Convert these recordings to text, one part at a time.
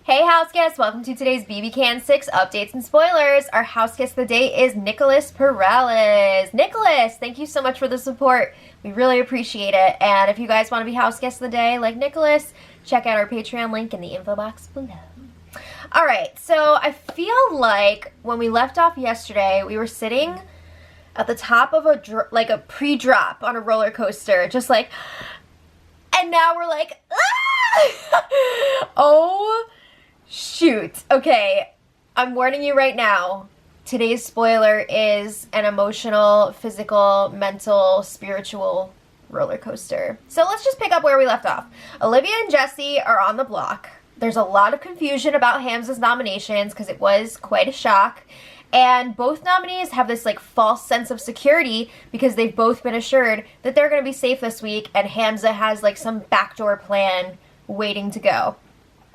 Hey house guests, welcome to today's BB Can 6 updates and spoilers. Our house guest of the day is Nicholas Perales. Nicholas, thank you so much for the support. We really appreciate it. And if you guys want to be house guest of the day like Nicholas, check out our Patreon link in the info box below. Alright, so I feel like when we left off yesterday, we were sitting at the top of a pre-drop on a roller coaster, just like, and now we're like, ah! Oh, shoot. Okay, I'm warning you right now. Today's spoiler is an emotional, physical, mental, spiritual roller coaster. So let's just pick up where we left off. Olivia and Jessi are on the block. There's a lot of confusion about Hamza's nominations because it was quite a shock. And both nominees have this like false sense of security because they've both been assured that they're going to be safe this week, and Hamza has like some backdoor plan waiting to go.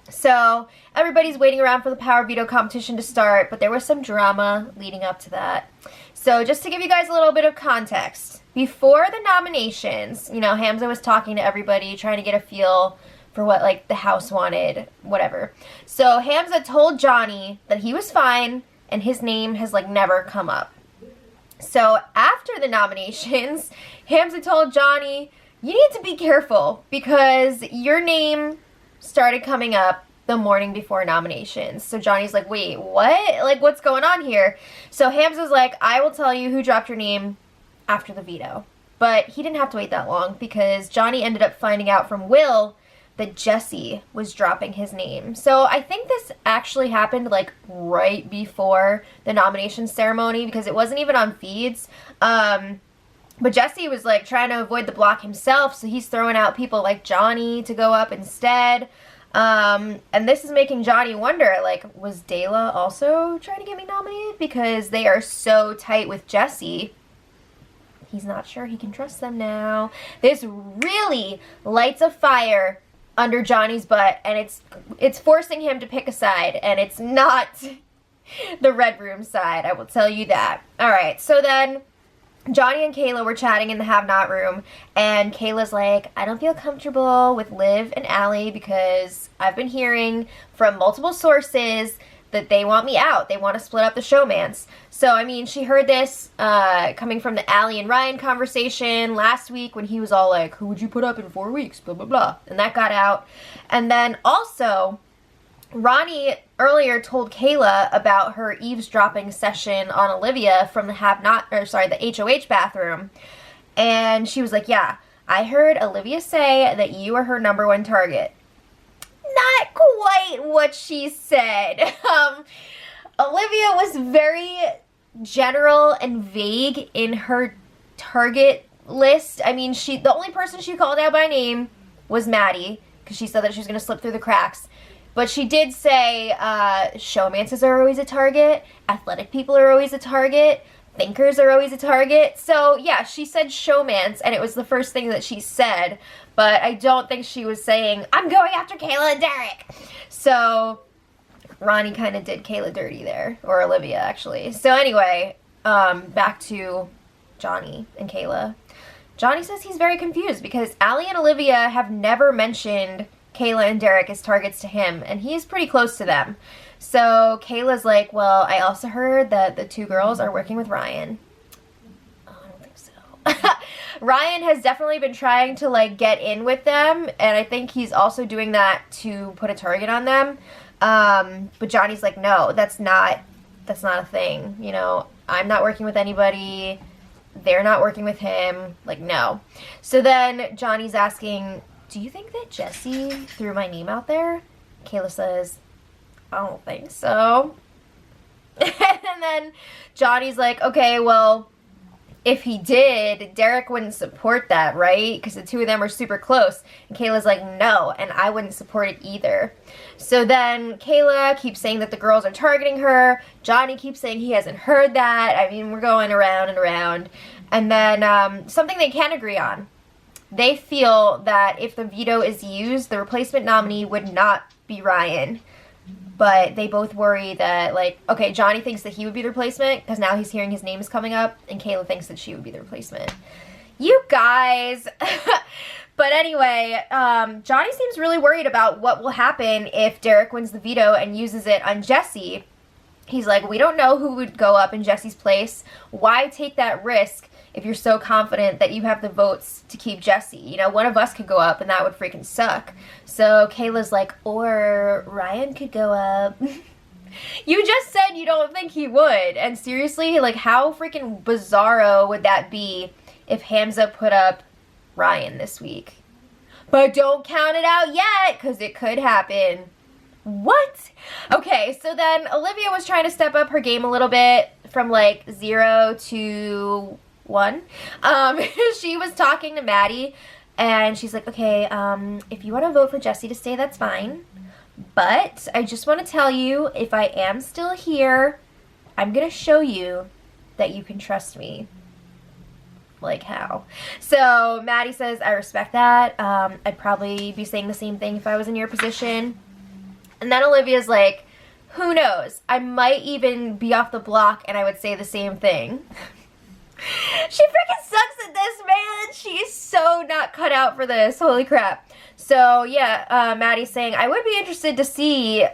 So everybody's waiting around for the power veto competition to start, but there was some drama leading up to that. So just to give you guys a little bit of context, before the nominations, you know, Hamza was talking to everybody, trying to get a feel for what like the house wanted, whatever. So Hamza told Johnny that he was fine and his name has like never come up. So after the nominations, Hamza told Johnny, you need to be careful because your name started coming up the morning before nominations. So Johnny's like, wait, what? Like, what's going on here? So Hamza's like, I will tell you who dropped your name after the veto. But he didn't have to wait that long because Johnny ended up finding out from Will that Jessi was dropping his name. So I think this actually happened like right before the nomination ceremony because it wasn't even on feeds. But Jessi was like trying to avoid the block himself, so he's throwing out people like Johnny to go up instead. And this is making Johnny wonder, like, was Dayla also trying to get me nominated? Because they are so tight with Jessi. He's not sure he can trust them now. This really lights a fire under Johnny's butt, and it's forcing him to pick a side, and it's not the red room side, I will tell you that. Alright, so then Johnny and Kayla were chatting in the have-not room, and Kayla's like, I don't feel comfortable with Liv and Allie because I've been hearing from multiple sources that they want me out. They want to split up the showmance. So, I mean, she heard this coming from the Allie and Ryan conversation last week when he was all like, who would you put up in 4 weeks, blah, blah, blah. And that got out. And then also, Ronnie earlier told Kayla about her eavesdropping session on Olivia from the the HOH bathroom. And she was like, yeah, I heard Olivia say that you are her #1 target. Not quite what she said. Olivia was very general and vague in her target list. I mean, the only person she called out by name was Maddie, because she said that she was going to slip through the cracks. But she did say showmances are always a target, athletic people are always a target, thinkers are always a target. So, yeah, she said showmance, and it was the first thing that she said. But I don't think she was saying, I'm going after Kayla and Derek. So Ronnie kind of did Kayla dirty there. Or Olivia, actually. So anyway, back to Johnny and Kayla. Johnny says he's very confused because Allie and Olivia have never mentioned Kayla and Derek as targets to him. And he's pretty close to them. So Kayla's like, well, I also heard that the 2 girls are working with Ryan. Oh, I don't think so. Ryan has definitely been trying to like get in with them, and I think he's also doing that to put a target on them. But Johnny's like, no, that's not a thing. You know, I'm not working with anybody. They're not working with him. Like, no. So then Johnny's asking, do you think that Jessi threw my name out there? Kayla says, I don't think so. And then Johnny's like, okay, well, if he did, Derek wouldn't support that, right? Because the 2 of them are super close. And Kayla's like, no, and I wouldn't support it either. So then Kayla keeps saying that the girls are targeting her. Johnny keeps saying he hasn't heard that. I mean, we're going around and around. And then something they can agree on. They feel that if the veto is used, the replacement nominee would not be Ryan. But they both worry that, like, okay, Johnny thinks that he would be the replacement because now he's hearing his name is coming up, and Kayla thinks that she would be the replacement. You guys, But anyway, Johnny seems really worried about what will happen if Derek wins the veto and uses it on Jessi. He's like, we don't know who would go up in Jessi's place. Why take that risk if you're so confident that you have the votes to keep Jessi? You know, one of us could go up and that would freaking suck. So Kayla's like, or Ryan could go up. You just said you don't think he would. And seriously, like, how freaking bizarro would that be if Hamza put up Ryan this week? But don't count it out yet, because it could happen. What? Okay, so then Olivia was trying to step up her game a little bit from like 0 to 1. She was talking to Maddie, and she's like, okay, if you want to vote for Jessi to stay, that's fine. But I just want to tell you, if I am still here, I'm going to show you that you can trust me. Like how? So Maddie says, I respect that. I'd probably be saying the same thing if I was in your position. And then Olivia's like, who knows? I might even be off the block and I would say the same thing. She freaking sucks at this, man. She's so not cut out for this. Holy crap. So yeah, Maddie's saying, I would be interested to see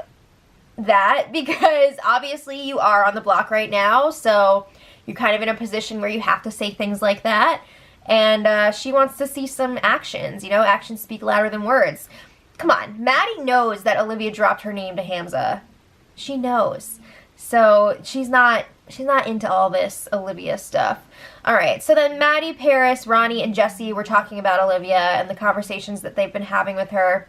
that because obviously you are on the block right now. So you're kind of in a position where you have to say things like that. And she wants to see some actions. You know, actions speak louder than words. Come on, Maddie knows that Olivia dropped her name to Hamza. She knows. So she's not into all this Olivia stuff. All right, so then Maddie, Paris, Ronnie, and Jessi were talking about Olivia and the conversations that they've been having with her.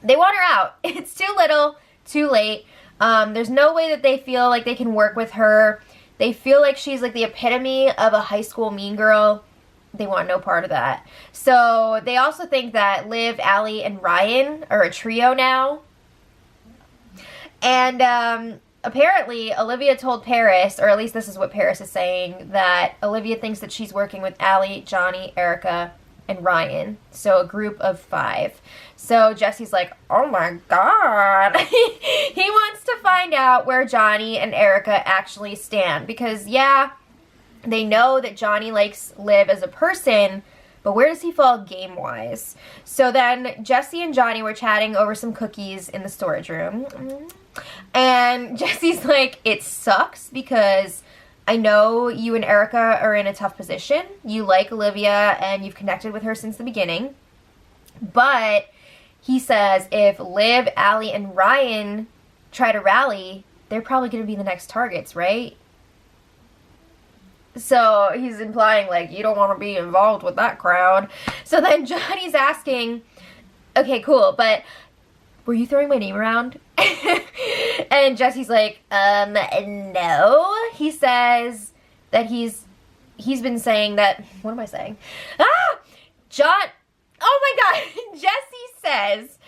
They want her out. It's too little, too late. There's no way that they feel like they can work with her. They feel like she's like the epitome of a high school mean girl. They want no part of that. So they also think that Liv, Allie, and Ryan are a trio now. And apparently Olivia told Paris, or at least this is what Paris is saying, that Olivia thinks that she's working with Allie, Johnny, Erica, and Ryan. So a group of 5. So Jessi's like, oh my god. He wants to find out where Johnny and Erica actually stand. Because yeah, they know that Johnny likes Liv as a person, but where does he fall game-wise? So then Jessi and Johnny were chatting over some cookies in the storage room. And Jessi's like, it sucks because I know you and Erica are in a tough position. You like Olivia and you've connected with her since the beginning. But he says if Liv, Allie, and Ryan try to rally, they're probably going to be the next targets, right? So he's implying, like, you don't want to be involved with that crowd. So then Johnny's asking, okay, cool, but were you throwing my name around? And Jessi's like, no. He says that he's been saying that, what am I saying? Oh my god, Jessi says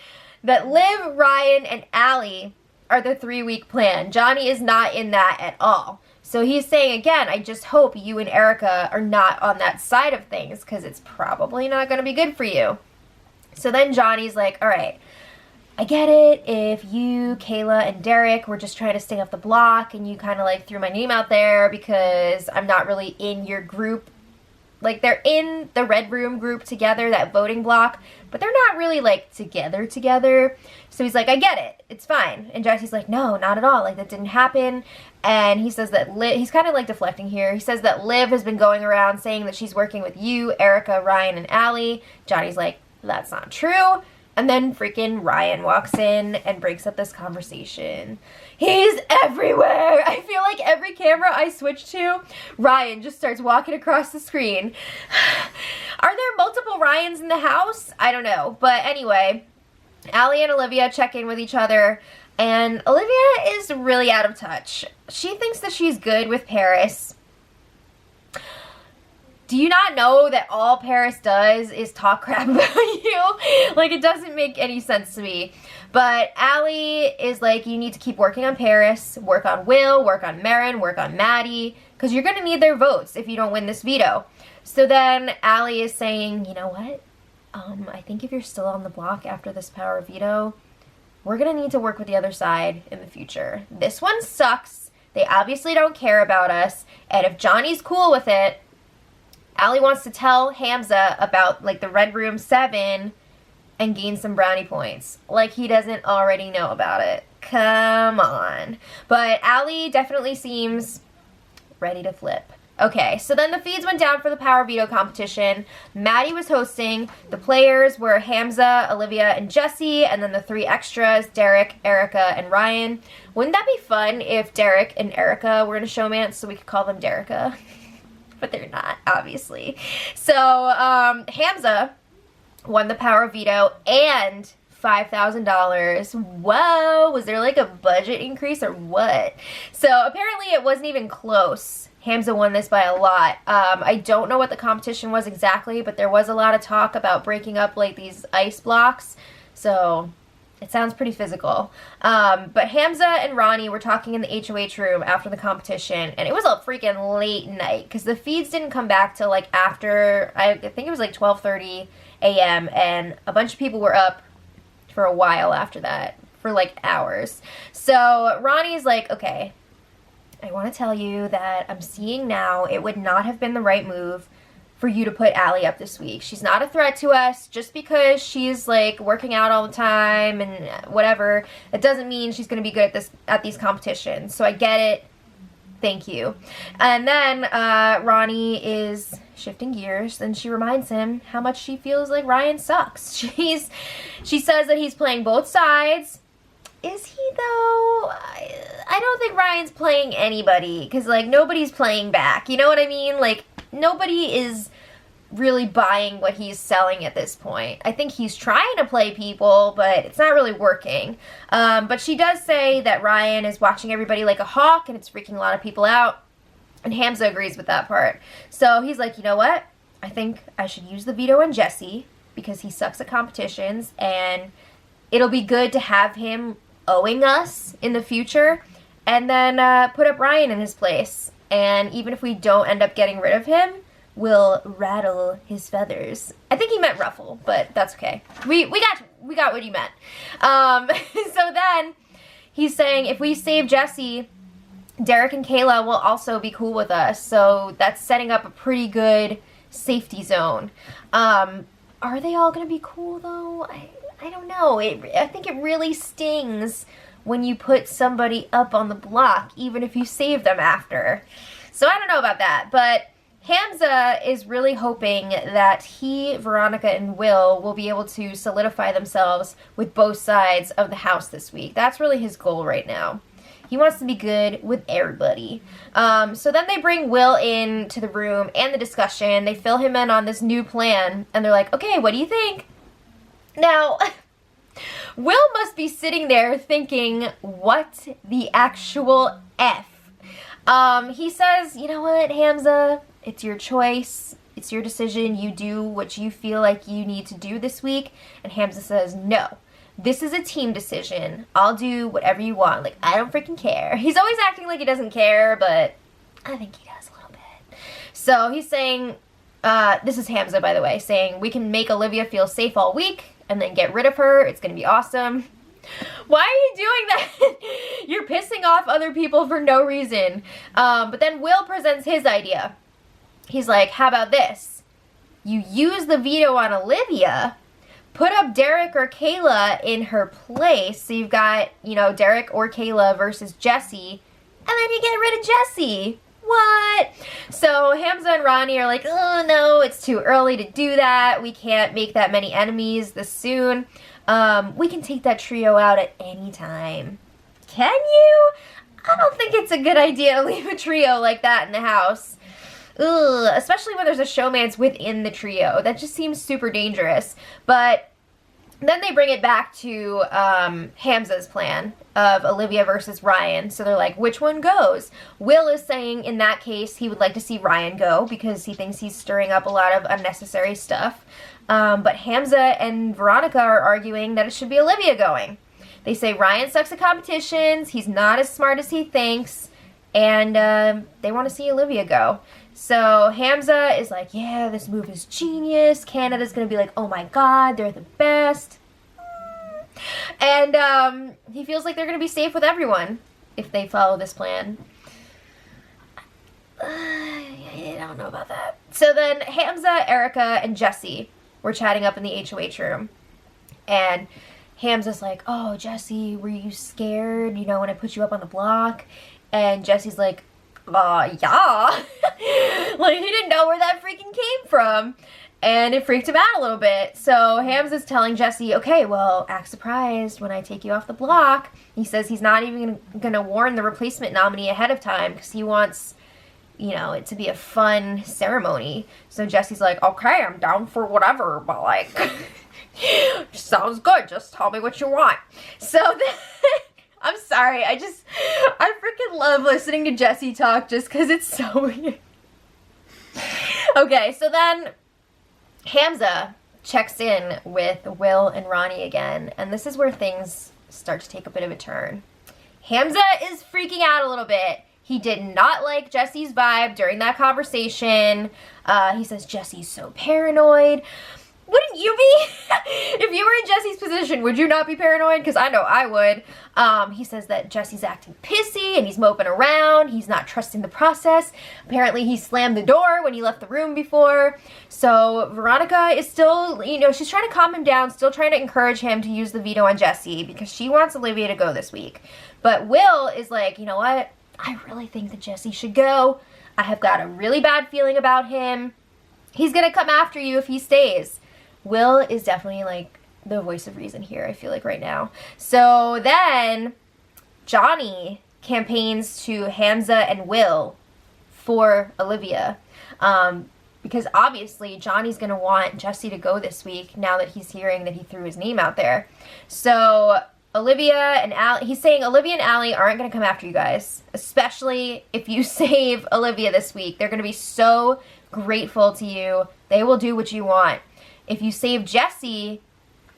that Liv, Ryan, and Allie are the 3-week plan. Johnny is not in that at all. So he's saying, again, I just hope you and Erica are not on that side of things because it's probably not going to be good for you. So then Johnny's like, all right, I get it if you, Kayla, and Derek were just trying to stay off the block and you kind of like threw my name out there because I'm not really in your group. Like, they're in the Red Room group together, that voting block, but they're not really, like, together. So he's like, I get it. It's fine. And Jessi's like, no, not at all. Like, that didn't happen. And he says that he's kind of, like, deflecting here. He says that Liv has been going around saying that she's working with you, Erica, Ryan, and Allie. Johnny's like, that's not true. And then freaking Ryan walks in and breaks up this conversation. He's everywhere. I feel like every camera I switch to, Ryan just starts walking across the screen. Are there multiple Ryans in the house? I don't know. But anyway, Allie and Olivia check in with each other. And Olivia is really out of touch. She thinks that she's good with Paris. Do you not know that all Paris does is talk crap about you? Like, it doesn't make any sense to me. But Allie is like, you need to keep working on Paris, work on Will, work on Marin, work on Maddie, because you're going to need their votes if you don't win this veto. So then Allie is saying, you know what? I think if you're still on the block after this power veto, we're going to need to work with the other side in the future. This one sucks. They obviously don't care about us. And if Johnny's cool with it, Allie wants to tell Hamza about, like, the Red Room 7 and gain some brownie points. Like he doesn't already know about it. Come on. But Allie definitely seems ready to flip. Okay, so then the feeds went down for the Power Veto competition. Maddie was hosting. The players were Hamza, Olivia, and Jessi, and then the 3 extras, Derek, Erica, and Ryan. Wouldn't that be fun if Derek and Erica were in a showmance so we could call them Derica? But they're not, obviously. So, Hamza won the Power Veto and $5,000. Whoa, was there like a budget increase or what? So apparently it wasn't even close. Hamza won this by a lot. I don't know what the competition was exactly, but there was a lot of talk about breaking up like these ice blocks. So it sounds pretty physical. But Hamza and Ronnie were talking in the HOH room after the competition, and it was a freaking late night because the feeds didn't come back till like after, I think it was like 12:30 a.m. and a bunch of people were up for a while after that, for like hours. So Ronnie's like, okay, I want to tell you that I'm seeing now it would not have been the right move for you to put Allie up this week. She's not a threat to us. Just because she's like working out all the time and whatever, it doesn't mean she's going to be good at these competitions. So I get it. Thank you. And then Ronnie is shifting gears, and she reminds him how much she feels like Ryan sucks. She says that he's playing both sides. Is he though? I don't think Ryan's playing anybody, because like nobody's playing back. You know what I mean? Like nobody is really buying what he's selling at this point. I think he's trying to play people, but it's not really working. But she does say that Ryan is watching everybody like a hawk, and it's freaking a lot of people out. And Hamza agrees with that part. So he's like, you know what? I think I should use the veto on Jessi because he sucks at competitions, and it'll be good to have him owing us in the future, and then put up Ryan in his place. And even if we don't end up getting rid of him, we'll rattle his feathers. I think he meant ruffle, but that's okay. We got what he meant. So then he's saying if we save Jessi, Derek and Kayla will also be cool with us. So that's setting up a pretty good safety zone. Are they all gonna be cool though? I don't know. I think it really stings when you put somebody up on the block, even if you save them after. So I don't know about that, but Hamza is really hoping that he, Veronica, and Will be able to solidify themselves with both sides of the house this week. That's really his goal right now. He wants to be good with everybody. So then they bring Will in to the room and the discussion. They fill him in on this new plan, and they're like, okay, what do you think? Now, Will must be sitting there thinking, what the actual F? He says, you know what, Hamza? It's your choice. It's your decision. You do what you feel like you need to do this week. And Hamza says, no. This is a team decision. I'll do whatever you want. Like, I don't freaking care. He's always acting like he doesn't care, but I think he does a little bit. So he's saying, this is Hamza, by the way, saying we can make Olivia feel safe all week and then get rid of her. It's going to be awesome. Why are you doing that? You're pissing off other people for no reason. But then Will presents his idea. He's like, how about this? You use the veto on Olivia, put up Derek or Kayla in her place. So you've got, you know, Derek or Kayla versus Jessi, and then you get rid of Jessi. What? So Hamza and Ronnie are like, oh no, it's too early to do that. We can't make that many enemies this soon. We can take that trio out at any time. Can you? I don't think it's a good idea to leave a trio like that in the house. Ugh, especially when there's a showmance within the trio. That just seems super dangerous. But then they bring it back to Hamza's plan of Olivia versus Ryan. So they're like, which one goes? Will is saying in that case he would like to see Ryan go because he thinks he's stirring up a lot of unnecessary stuff. But Hamza and Veronica are arguing that it should be Olivia going. They say Ryan sucks at competitions, he's not as smart as he thinks, and they want to see Olivia go. So Hamza is like, yeah, this move is genius. Canada's going to be like, oh my god, they're the best. And he feels like they're going to be safe with everyone if they follow this plan. I don't know about that. So then Hamza, Erica, and Jessi were chatting up in the HOH room. And Hamza's like, oh, Jessi, were you scared, you know, when I put you up on the block? And Jessi's like, yeah. Like, he didn't know where that freaking came from. And it freaked him out a little bit. So Hamza's telling Jessi, okay, well, act surprised when I take you off the block. He says he's not even going to warn the replacement nominee ahead of time because he wants, you know, it to be a fun ceremony. So Jessi's like, okay, I'm down for whatever, but like, sounds good. Just tell me what you want. So then, I'm sorry. I freaking love listening to Jessi talk just because it's so weird. Okay, so then Hamza checks in with Will and Ronnie again, and this is where things start to take a bit of a turn. Hamza is freaking out a little bit. He did not like Jessi's vibe during that conversation. He says Jessi's so paranoid. Wouldn't you be? If you were in Jessi's position, would you not be paranoid? Because I know I would. He says that Jessi's acting pissy and he's moping around. He's not trusting the process. Apparently he slammed the door when he left the room before. So Veronica is still, you know, she's trying to calm him down, still trying to encourage him to use the veto on Jessi because she wants Olivia to go this week. But Will is like, you know what? I really think that Jessi should go. I have got a really bad feeling about him. He's going to come after you if he stays. Will is definitely like the voice of reason here, I feel like right now. So then Johnny campaigns to Hamza and Will for Olivia. Because obviously Johnny's going to want Jessi to go this week now that he's hearing that he threw his name out there. So Olivia and Allie, he's saying Olivia and Allie aren't going to come after you guys, especially if you save Olivia this week. They're going to be so grateful to you. They will do what you want. If you save Jessi,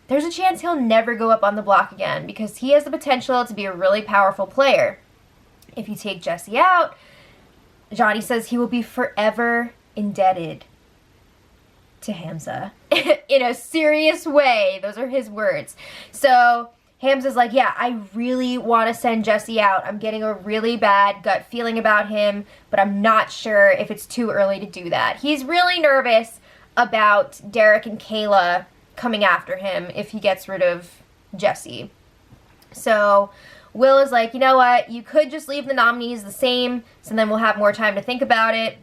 there's a chance he'll never go up on the block again because he has the potential to be a really powerful player. If you take Jessi out, Johnny says he will be forever indebted to Hamza in a serious way. Those are his words. So Hamza's like, yeah, I really want to send Jessi out. I'm getting a really bad gut feeling about him, but I'm not sure if it's too early to do that. He's really nervous about Derek and Kayla coming after him if he gets rid of Jessi. So Will is like, you know what, you could just leave the nominees the same, so then we'll have more time to think about it.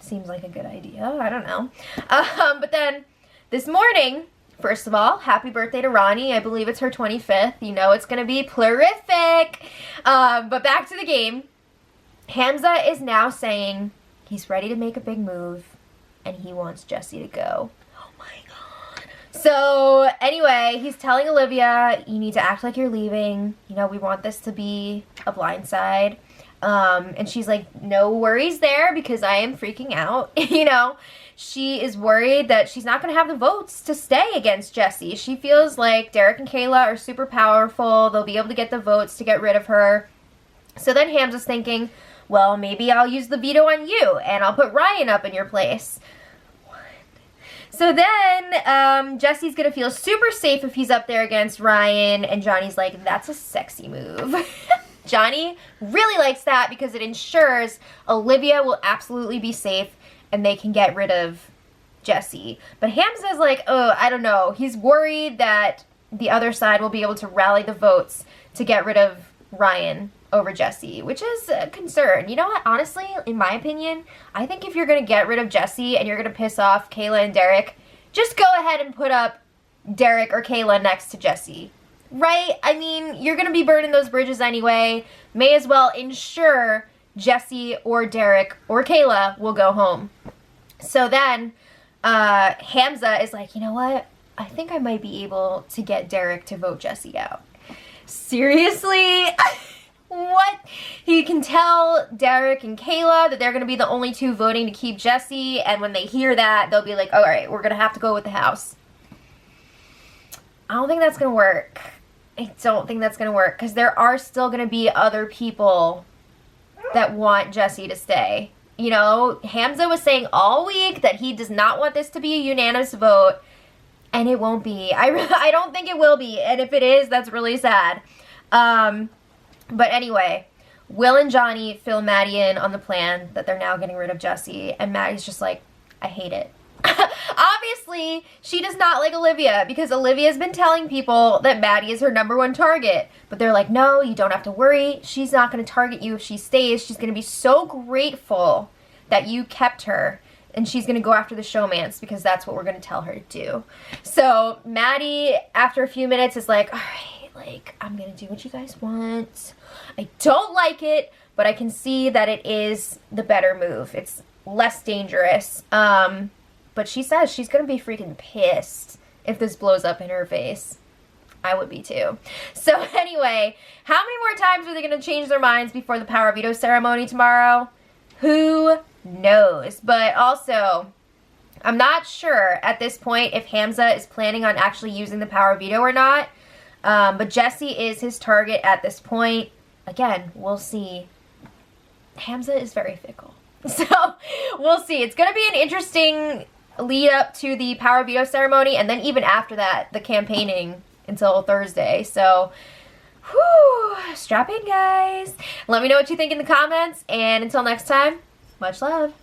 Seems like a good idea, I don't know. But then this morning, first of all, happy birthday to Ronnie. I believe it's her 25th. You know it's going to be plurific. But back to the game. Hamza is now saying he's ready to make a big move. And he wants Jessi to go. Oh my god. So anyway, he's telling Olivia, you need to act like you're leaving. You know, we want this to be a blindside. And she's like, no worries there because I am freaking out. You know, she is worried that she's not going to have the votes to stay against Jessi. She feels like Derek and Kayla are super powerful. They'll be able to get the votes to get rid of her. So then Hamza's thinking, well, maybe I'll use the veto on you and I'll put Ryan up in your place. What? So then Jessi's going to feel super safe if he's up there against Ryan, and Johnny's like, that's a sexy move. Johnny really likes that because it ensures Olivia will absolutely be safe and they can get rid of Jessi. But Hamza's like, oh, I don't know. He's worried that the other side will be able to rally the votes to get rid of Ryan over Jessi, which is a concern. You know what? Honestly, in my opinion, I think if you're going to get rid of Jessi and you're going to piss off Kayla and Derek, just go ahead and put up Derek or Kayla next to Jessi. Right? I mean, you're going to be burning those bridges anyway. May as well ensure Jessi or Derek or Kayla will go home. So then Hamza is like, you know what? I think I might be able to get Derek to vote Jessi out. Seriously? What? He can tell Derek and Kayla that they're going to be the only two voting to keep Jessi, and when they hear that, they'll be like, all right, we're going to have to go with the house. I don't think that's going to work. I don't think that's going to work, because there are still going to be other people that want Jessi to stay. You know, Hamza was saying all week that he does not want this to be a unanimous vote, and it won't be. I don't think it will be, and if it is, that's really sad. But anyway, Will and Johnny fill Maddie in on the plan that they're now getting rid of Jessi, and Maddie's just like, I hate it. Obviously, she does not like Olivia because Olivia's been telling people that Maddie is her #1 target. But they're like, no, you don't have to worry. She's not going to target you if she stays. She's going to be so grateful that you kept her. And she's going to go after the showmance because that's what we're going to tell her to do. So Maddie, after a few minutes, is like, all right, like, I'm going to do what you guys want. I don't like it, but I can see that it is the better move. It's less dangerous. But she says she's going to be freaking pissed if this blows up in her face. I would be too. So anyway, how many more times are they going to change their minds before the power veto ceremony tomorrow? Who knows? But also, I'm not sure at this point if Hamza is planning on actually using the power veto or not. But Jessi is his target at this point. Again, we'll see. Hamza is very fickle. So we'll see. It's going to be an interesting lead up to the power veto ceremony, and then even after that, the campaigning until Thursday. So, whew, strap in, guys. Let me know what you think in the comments, and until next time, much love.